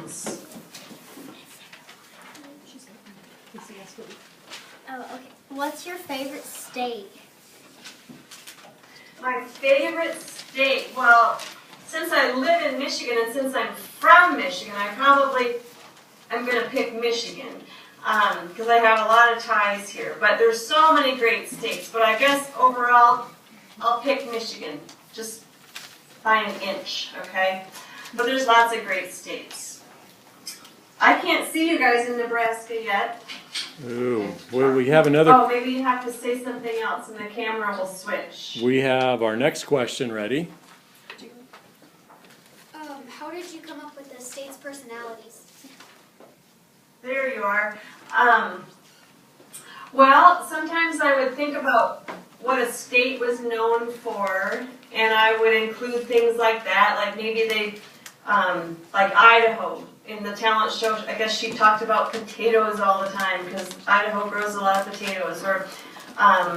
towns. Oh, okay. What's your favorite state? My favorite state, well, since I live in Michigan and since I'm from Michigan, I probably am going to pick Michigan because I have a lot of ties here. But there's so many great states. But I guess overall, I'll pick Michigan, just by an inch, okay? But there's lots of great states. I can't see you guys in Nebraska yet. Ooh, well, we have another. Oh, maybe you have to say something else and the camera will switch. We have our next question ready. How did you come up with the state's personalities? There you are. Well, sometimes I would think about what a state was known for, and I would include things like that, like maybe they, like Idaho. In the talent show, I guess she talked about potatoes all the time because Idaho grows a lot of potatoes. Or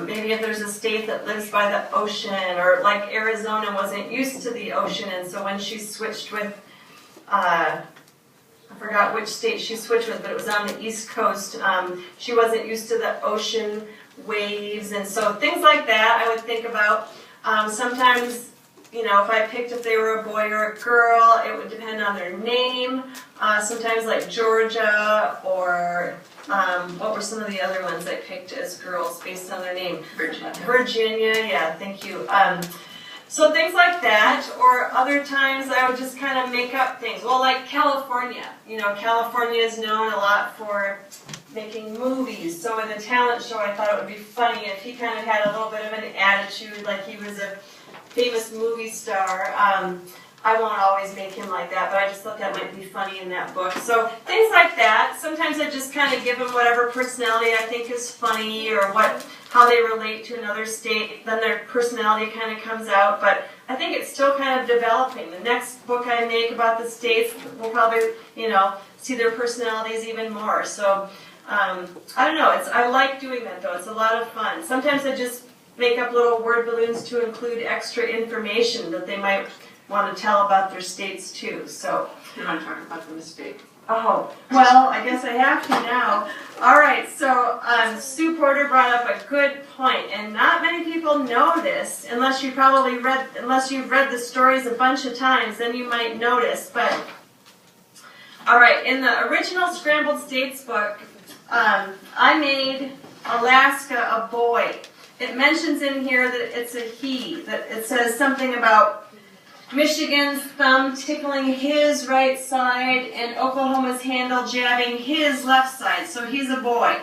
maybe if there's a state that lives by the ocean, or like Arizona wasn't used to the ocean, and so when she switched with, I forgot which state she switched with, but it was on the East Coast, she wasn't used to the ocean waves, and so things like that I would think about. Sometimes, you know, if they were a boy or a girl, it would depend on their name. Sometimes like Georgia, or what were some of the other ones I picked as girls based on their name? Virginia, yeah, thank you. So things like that, or other times I would just kind of make up things. Well, like California. You know, California is known a lot for making movies. So in the talent show, I thought it would be funny if he kind of had a little bit of an attitude, like he was a famous movie star. I won't always make him like that, but I just thought that might be funny in that book. So things like that. Sometimes I just kind of give them whatever personality I think is funny, or how they relate to another state. Then their personality kind of comes out. But I think it's still kind of developing. The next book I make about the states will probably, you know, see their personalities even more. So I don't know. I like doing that though. It's a lot of fun. Sometimes I just make up little word balloons to include extra information that they might want to tell about their states too. So You want to talk about the mistake? oh, well, I guess I have to now. All right, so Sue Porter brought up a good point, and not many people know this unless you've read the stories a bunch of times. Then you might notice. But all right, in the original Scrambled States book, I made Alaska a boy. It mentions in here that it's a he. That it says something about Michigan's thumb tickling his right side and Oklahoma's handle jabbing his left side. So he's a boy.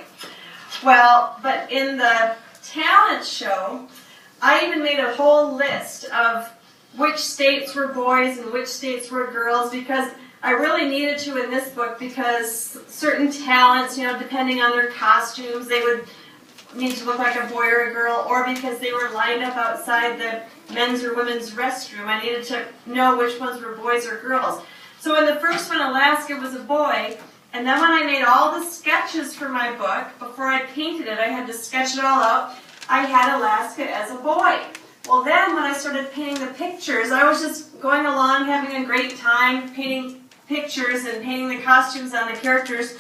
Well, but in the talent show, I even made a whole list of which states were boys and which states were girls, because I really needed to in this book, because certain talents, you know, depending on their costumes, they would need to look like a boy or a girl, or because they were lined up outside the men's or women's restroom, I needed to know which ones were boys or girls. So in the first one, Alaska was a boy, and then when I made all the sketches for my book, before I painted it, I had to sketch it all out, I had Alaska as a boy. Well then, when I started painting the pictures, I was just going along, having a great time, painting pictures and painting the costumes on the characters,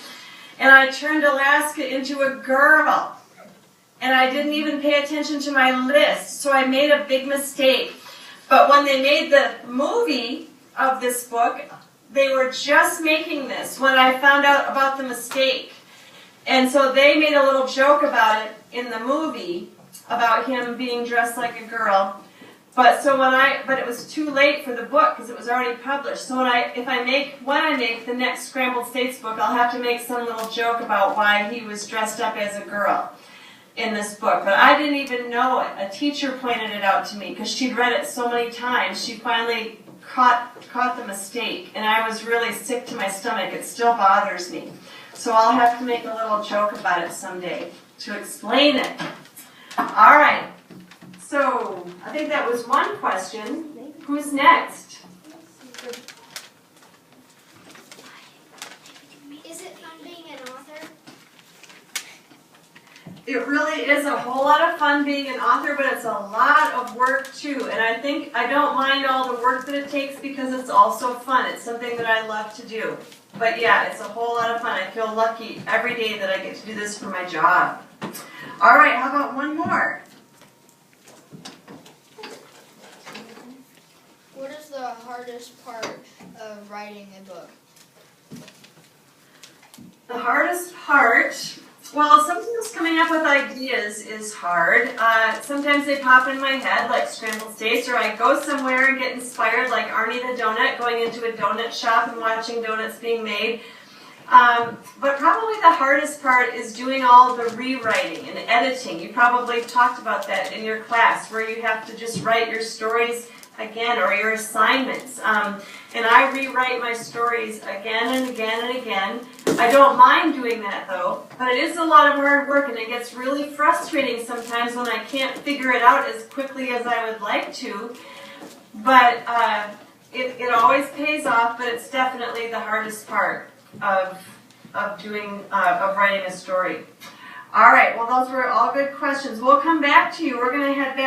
and I turned Alaska into a girl. And I didn't even pay attention to my list, so I made a big mistake. But when they made the movie of this book, they were just making this when I found out about the mistake. And so they made a little joke about it in the movie, about him being dressed like a girl. But it was too late for the book because it was already published. So when I make the next Scrambled States book, I'll have to make some little joke about why he was dressed up as a girl in this book. But I didn't even know it. A teacher pointed it out to me because she'd read it so many times. She finally caught the mistake, and I was really sick to my stomach. It still bothers me. So I'll have to make a little joke about it someday to explain it. All right. So I think that was one question. Who's next? Is it fun being an author? It really is a whole lot of fun being an author, but it's a lot of work too. And I think I don't mind all the work that it takes because it's also fun. It's something that I love to do. But yeah, it's a whole lot of fun. I feel lucky every day that I get to do this for my job. All right, how about one more? What is the hardest part of writing a book? The hardest part, well, sometimes coming up with ideas is hard. Sometimes they pop in my head like scrambled steaks, or I go somewhere and get inspired like Arnie the Donut, going into a donut shop and watching donuts being made. But probably the hardest part is doing all the rewriting and editing. You probably talked about that in your class, where you have to just write your stories again, or your assignments. And I rewrite my stories again and again and again. I don't mind doing that though, but it is a lot of hard work, and it gets really frustrating sometimes when I can't figure it out as quickly as I would like to. But it always pays off, but it's definitely the hardest part of writing a story. All right, well, those were all good questions. We'll come back to you. We're going to head back